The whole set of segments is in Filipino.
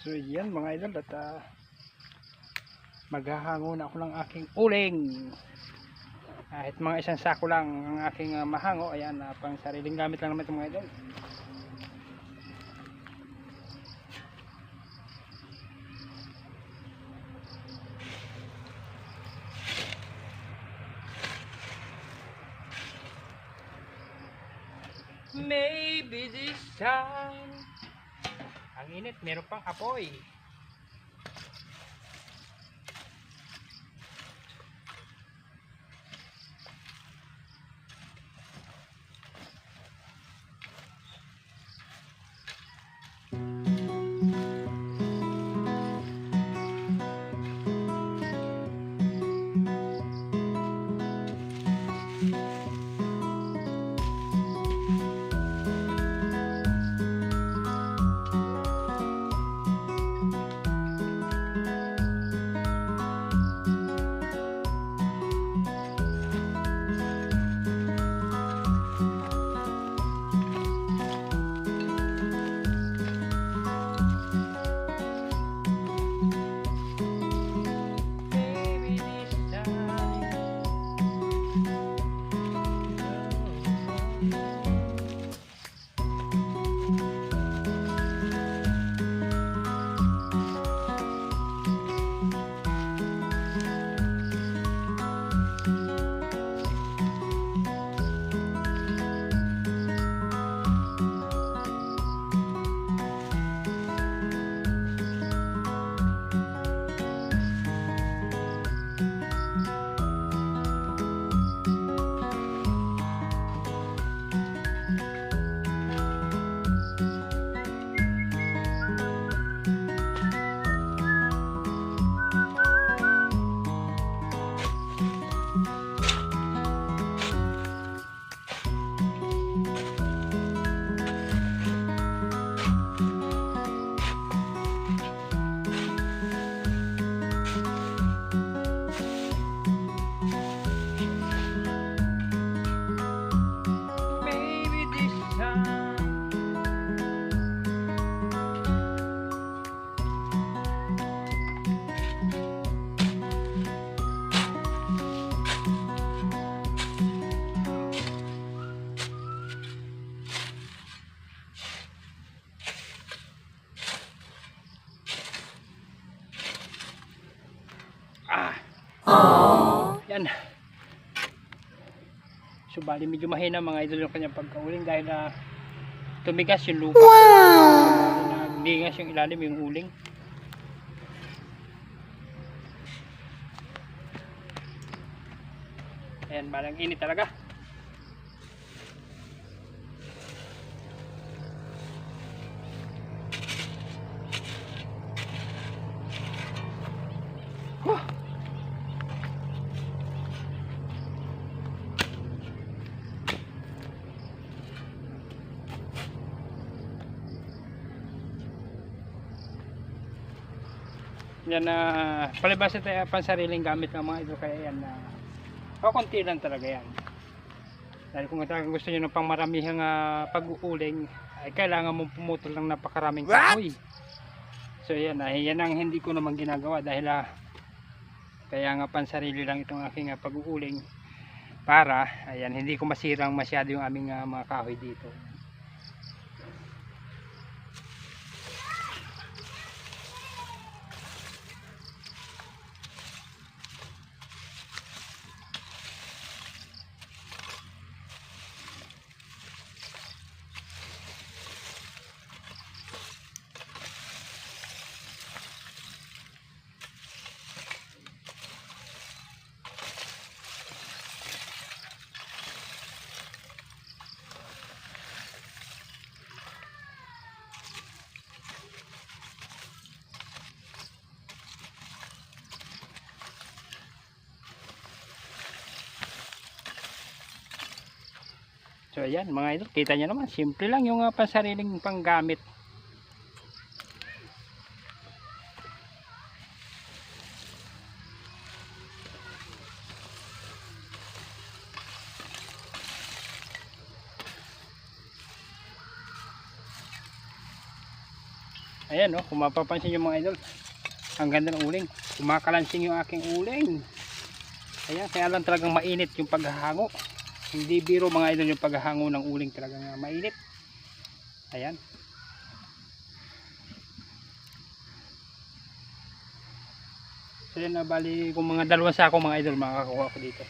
So yan mga idol, at maghahango na ako ng aking uling. Kahit mga isang sako lang ang aking mahango. Ayan, pang sariling gamit lang naman ito mga idol. Maybe this time. Ang init, meron pang apoy. Yan. So bali medyo mahina mga idol yung kanyang pagkauling dahil tumigas yung lupa. Wow! Nagdigas yung ilalim yung uling. Ayan, balang init talaga. Yan palibasa tayo pansariling gamit ng mga ito, kaya yan kakunti lang talaga yan. Dahil kung talagang gusto nyo ng pangmaramihang pag-uuling, ay kailangan mong pumutol ng napakaraming kahoy. So yan, yan ang hindi ko naman ginagawa dahil kaya nga pansarili lang itong aking pag-uuling para ayan, hindi ko masirang masyado yung aming mga kahoy dito. So ayan mga idol, kita nyo naman, simple lang yung pansariling panggamit. Ayan oh, kung mapapansin nyo mga idol, ang ganda ng uling. Kumakalansing yung aking uling. Ayan, kaya lang talagang mainit yung paghahango. Hindi biro mga idol yung paghahango ng uling, talagang mainit. Ayan. So yan na, bali kung mga 2 sako mga idol makakakuha ko dito.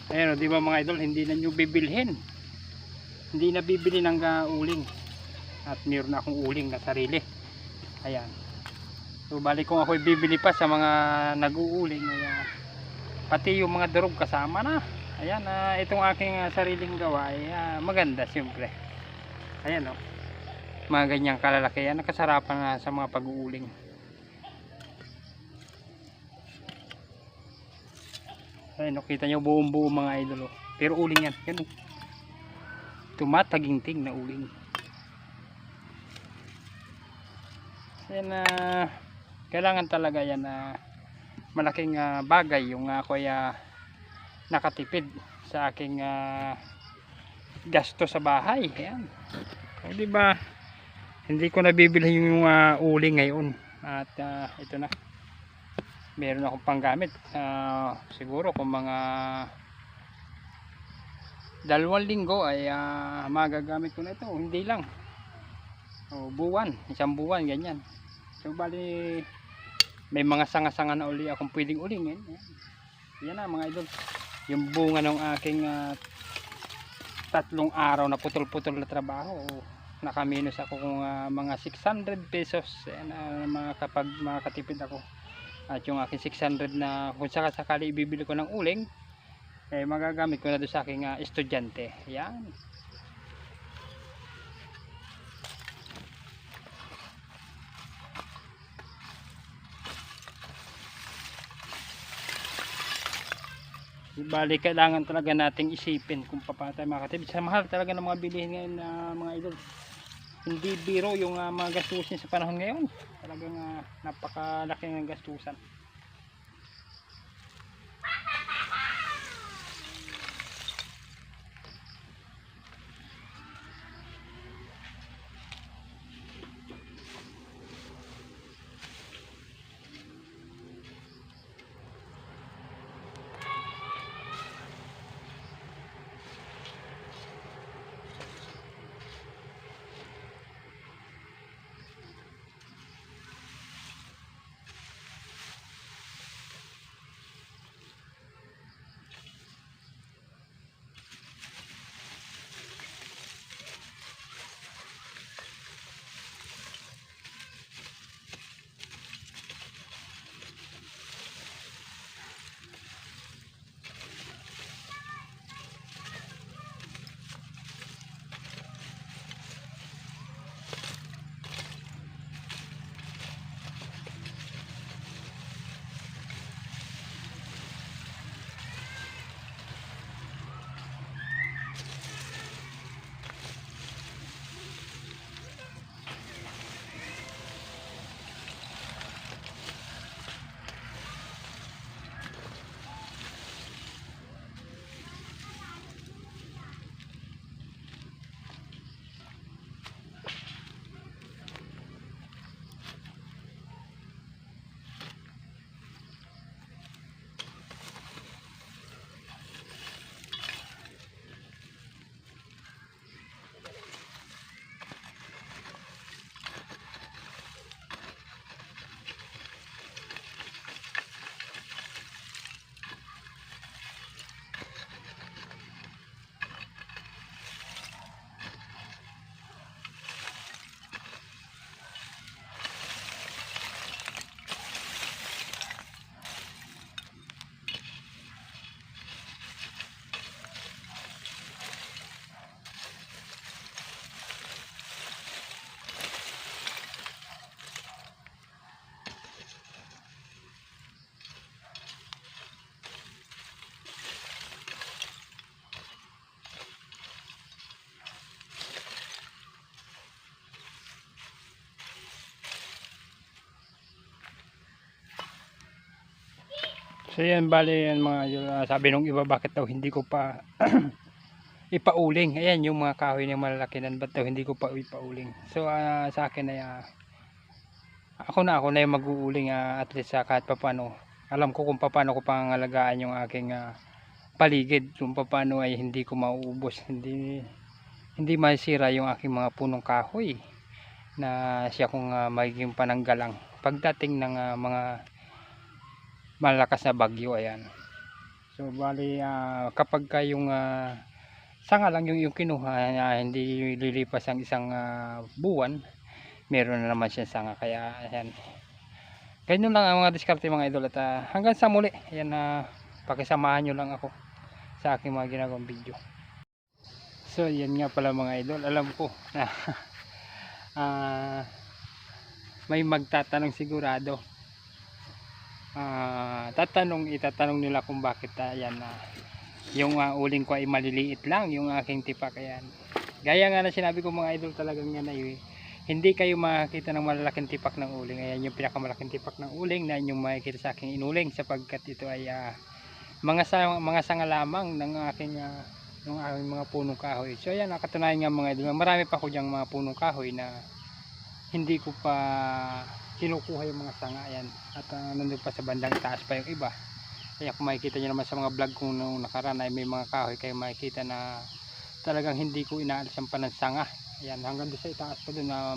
Ayan o, di ba mga idol, hindi na nyo bibilhin. Hindi na bibili ng uling. At meron na akong uling na sarili. Ayan. So balik kung ako'y bibili pa sa mga nag-uuling, pati yung mga durog kasama na. Ayan, itong aking sariling gawa ay maganda siyempre. Ayan o. Mga ganyang kalalaki. Yan, nakasarapan sa mga pag-uuling. Ayan, kita nyo buong buo mga idol. Pero uling yan. Yan, tumataginting na uling. Ayan, kailangan talaga yan malaking bagay yung ako ay nakatipid sa aking gasto sa bahay. Ayan. O, diba, hindi ko nabibili yung uling ngayon. At ito na. Meron akong panggamit. Siguro kung mga 2 linggo ay magagamit ko na ito. Hindi lang. O, buwan. 1 buwan. Ganyan. So bali may mga sanga-sanga na uli akong pwedeng ulingin. Yan na mga idol. Yung bunga ng aking 3 araw na putol-putol na trabaho. Nakaminos ako kung mga 600 pesos. Yan, kapag makatipid ako. At yung aking 600 na kung sakali ibibili ko ng uling, magagamit ko na doon sa aking estudyante. Yan. Bali kailangan talaga nating isipin kung paano tayo makatipid. Sa mahal talaga ng mga bilihin ngayon mga idol. Hindi biro yung mga gastusin sa panahon ngayon. Talagang napakalaki ng gastusan. So yan, bali yan mga idol. Sabi nung iba, bakit daw hindi ko pa ipauling. Ayan yung mga kahoy na malalaki nan, ba't daw hindi ko pa ipauling. So sa akin ay ako na yung mag-uuling, at least kahit papaano alam ko kung paano ko pangalagaan yung aking paligid, kung paano ay hindi ko mauubos, hindi masira yung aking mga punong kahoy na siya kung magiging pananggalang pagdating ng mga malakas na bagyo. Ayan. So bali kapag yung sanga lang yung kinuha, hindi lilipas ang isang buwan, meron na naman siya sanga. Kaya ayan, ganyan lang ang mga diskarte mga idol. At hanggang sa muli, ayan, pakisamahan nyo lang ako sa aking mga ginagawang video. So yan nga pala mga idol, alam ko na may magtatanong sigurado, itatanong nila kung bakit yung uling ko ay maliliit lang yung aking tipak. Ayan, gaya nga na sinabi ko mga idol, talagang yan ay hindi kayo makakita ng malalaking tipak ng uling. Ayan yung pinakamalaking tipak ng uling na inyong makikita sa aking inuling, sapagkat ito ay mga sanga lamang ng aking mga punong kahoy. So ayan, nakatunayan nga mga idol, marami pa ko diyang mga punong kahoy na hindi ko pa kinukuha yung mga sanga. Ayan, at nandun pa sa bandang taas pa yung iba. Kaya kung makikita nyo naman sa mga vlog kong nung nakaraan ay may mga kahoy, kayo makikita na talagang hindi ko inaalis ang panansanga. Ayan, hanggang doon sa itaas pa doon na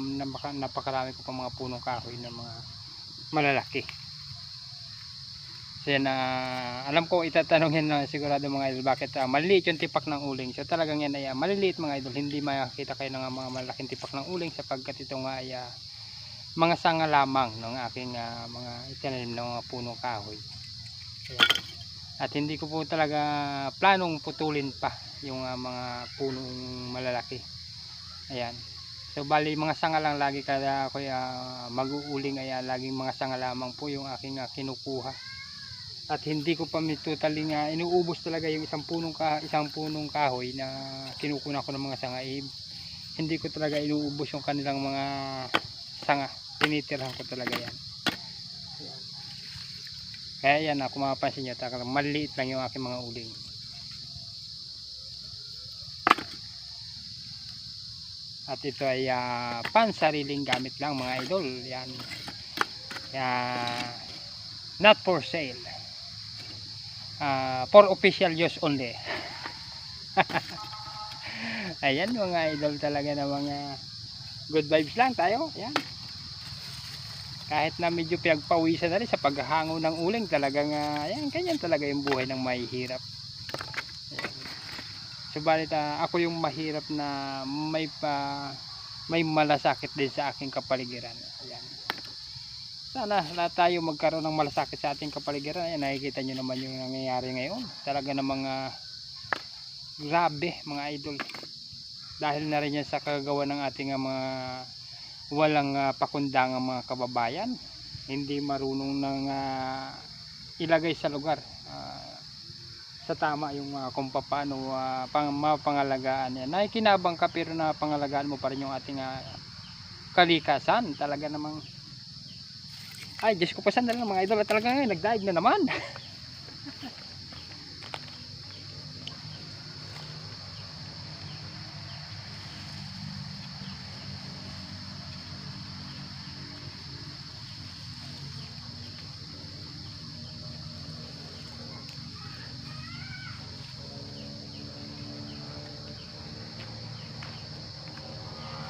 napakarami ko pa mga punong kahoy na mga malalaki. So yan, alam ko itatanong yan na sigurado mga idol, bakit maliliit yung tipak ng uling. So talagang yan ay maliliit mga idol, hindi makakita kayo ng mga malaking tipak ng uling, sapagkat ito nga ay mga sanga lamang ng aking mga itinanim ng mga punong kahoy. Ayan. At hindi ko po talaga planong putulin pa yung mga punong malalaki. Ayan, so bali mga sanga lang lagi kada ako mag-uuling, ay laging mga sanga lamang po yung aking kinukuha. At hindi ko pa totally inuubos talaga yung isang punong kahoy na kinukuna ko ng mga sanga. Hindi ko talaga inuubos yung kanilang mga sanga, tinitirhan ko talaga yan. Ayan. Kaya yan, kung mapapansin nyo, maliit lang yung aking mga uling. At ito ay pansariling gamit lang mga idol. Yan, not for sale, for official use only. Ayan mga idol, talaga na mga good vibes lang tayo. Ayan, kahit na medyo pinagpawisan na rin sa paghahango ng uling, talagang ayan, ganyan talaga yung buhay ng mahihirap. Ayan. Subalit ako yung mahirap na may malasakit din sa aking kapaligiran. Ayan, sana lahat tayo magkaroon ng malasakit sa ating kapaligiran. Ayan, nakikita nyo naman yung nangyayari ngayon, talaga na mga grabe mga idol, dahil na rin yan sa kagawa ng ating mga walang pakundangang mga kababayan, hindi marunong nang ilagay sa lugar sa tama yung kung paano mapangalagaan yan. Nakikinabang ka pero na pangalagaan mo pa rin yung ating kalikasan. Talaga namang ay Diyos ko, pasan na lang mga idol, talaga ngayon nagdaig na naman.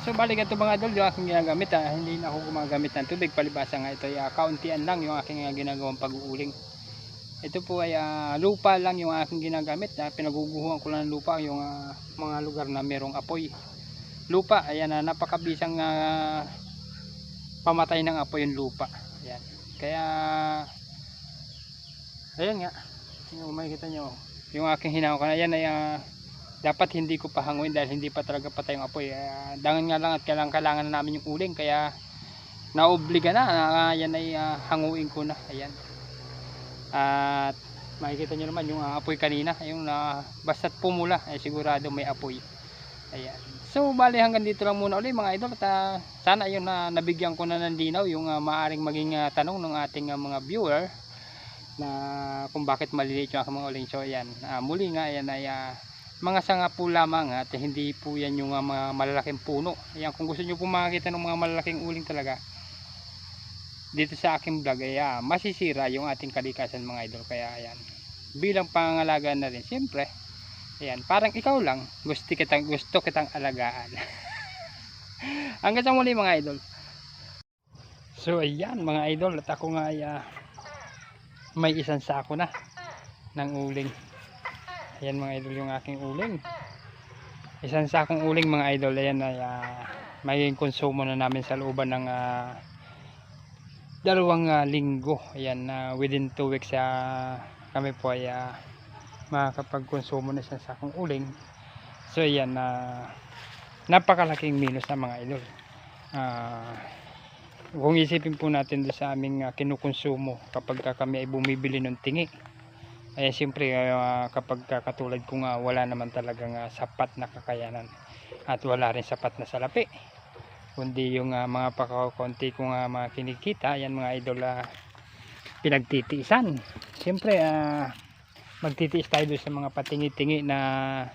So balik ito mga idol, yung aking ginagamit, hindi na ako gumagamit ng tubig, palibasa nga ito ay kauntian lang yung aking ginagawang pag-uuling. Ito po ay lupa lang yung aking ginagamit, pinaguguhuan ko lang ng lupa yung mga lugar na merong apoy lupa. Ayan, napakabisang pamatay ng apoy yung lupa. Ayan, kaya ayan nga, yung makikita nyo yung aking hinaw ko na yan ay dapat hindi ko pa hanguin dahil hindi pa talaga patay yung apoy. Dangan nga lang at kailangan na namin yung uling, kaya naobliga na yan ay hanguin ko na. Ayan, at makikita nyo naman yung apoy kanina, yung basta't pumula ay sigurado may apoy. Ayan, so bali hanggang dito lang muna ulit mga idol. At sana yun nabigyan ko na ng linaw yung maaring maging tanong ng ating mga viewer na kung bakit maliliit yung aking mga uling. So ayan, muli nga ayan ay mga sanga po lamang at hindi po yan yung mga malalaking puno. Ayan, kung gusto nyo po makakita ng mga malalaking uling talaga dito sa aking vlog ay masisira yung ating kalikasan mga idol. Kaya ayan, bilang pangangalaga na rin siyempre, ayan, parang ikaw lang gusto kitang alagaan. Hanggang sa muli mga idol. So ayan mga idol, at ako nga ay may isang sako na ng uling. Ayan mga idol yung aking uling. Isang sakong uling mga idol. Ayan ay magiging konsumo na namin sa looban ng 2 linggo. Ayan, within 2 weeks kami po ay makakapagkonsumo na isang sakong uling. So ayan, napakalaking minus na mga idol. Kung isipin po natin doon sa aming kinukonsumo kapag kami ay bumibili ng tingi, ay siyempre kapag katulad ko nga wala naman talagang sapat na kakayanan at wala rin sapat na salapi, kundi yung mga pakakunti kong mga kinikita, yan mga idol, pinagtitiisan. Siyempre magtitiis tayo doon sa mga patingi-tingi na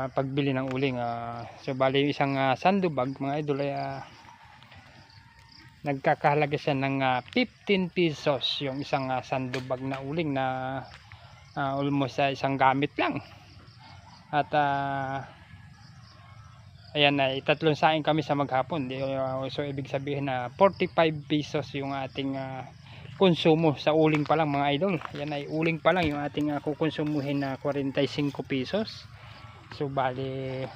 pagbili ng uling. So bali yung isang sandubag mga idol ay nagkakahalaga siya ng 15 pesos yung isang sandubag na uling na almost isang gamit lang. At ayan, 3 saing kami sa maghapon. So ibig sabihin na 45 pesos yung ating konsumo sa uling pa lang mga idol. Ayan ay uling pa lang yung ating kukonsumuhin na 45 pesos. So bali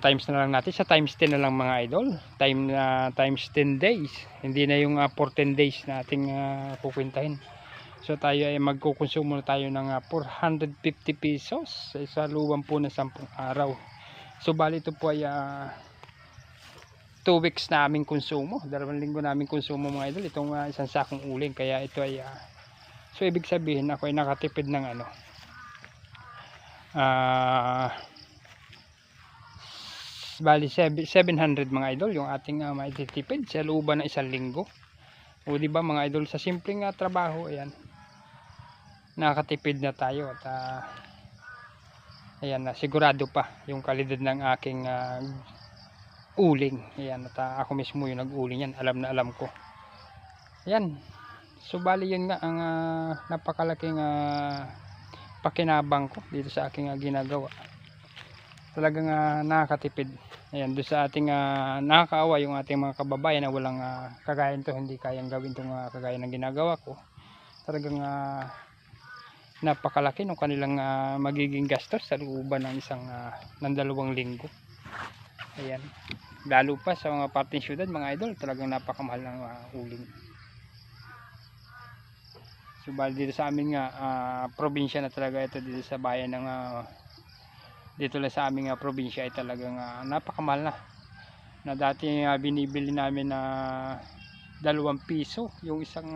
times na lang natin sa times 10 na lang mga idol, times 10 days, hindi na yung 14 days na ating kukwentahin. So tayo ay magkukonsumo na tayo ng 450 pesos sa looban po ng 10 araw. So bali ito po ay 2 weeks na aming konsumo, 2 linggo na aming konsumo mga idol, itong isang sakong uling. Kaya ito ay so ibig sabihin ako ay nakatipid ng bali 700 mga idol yung ating maititipid sa looban ng 1 linggo. O di ba mga idol, sa simpleng trabaho, ayan, nakatipid na tayo. At ayan, sigurado pa yung kalidad ng aking uling. Ayan, at ako mismo yung nag-uling yan, alam na alam ko. Ayan, so bali yun nga ang napakalaking pakinabang ko dito sa aking ginagawa. Talagang nakakatipid. Ayan, doon sa ating nakakaawa yung ating mga kababayan na walang kagaya nito, hindi kayang gawin itong kagaya ng ginagawa ko. Talagang napakalaki ng kanilang magiging gastos sa looban ng ng 2 linggo. Ayan, lalo pa sa mga parteng syudad mga idol, talagang napakamahal ng uling. So bali dito sa amin nga probinsya na talaga ito, dito sa bayan ng dito lang sa aming probinsya ay talagang napakamahal na dati binibili namin na 2 piso yung isang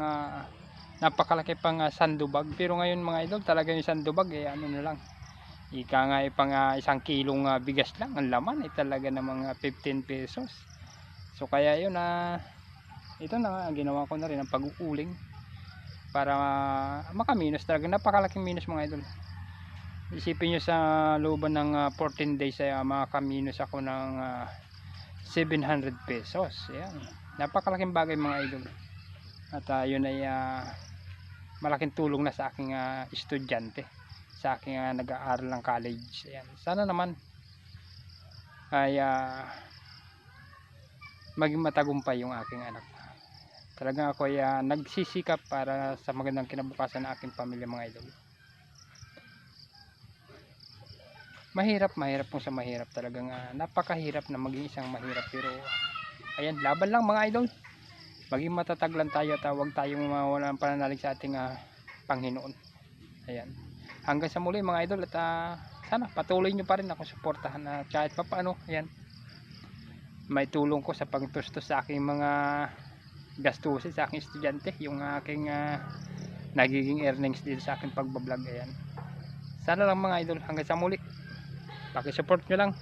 napakalaki pang sandubag. Pero ngayon mga idol, talaga yung sandubag ano na lang, ika nga pang 1 kilong bigas lang ang laman, talaga ng mga 15 pesos. So kaya yun ito na ginawa ko na rin ang pag-uuling para makaminos. Talaga napakalaking minus mga idol. Isipin nyo sa looban ng 14 days ay makakaminos ako ng 700 pesos. Ayan, napakalaking bagay mga idol. At yun ay malaking tulong na sa aking estudyante, sa aking nag-aaral ng college. Ayan, sana naman ay maging matagumpay yung aking anak. Talagang ako ay nagsisikap para sa magandang kinabukasan ng aking pamilya mga idol. Mahirap po sa mahirap, talagang napakahirap na maging isang mahirap. Pero ayan, laban lang mga idol, maging matatag lang tayo at huwag tayong mawalan ng pananalig sa ating Panginoon. Ayan, hanggang sa muli mga idol, at sana patuloy nyo pa rin ako suportahan kahit pa paano. Ayan, may tulong ko sa pagtustos sa aking mga gastusin sa aking estudyante, yung aking nagiging earnings dito sa aking pagbablog. Ayan, sana lang mga idol, hanggang sa muli, pakisupport nyo lang.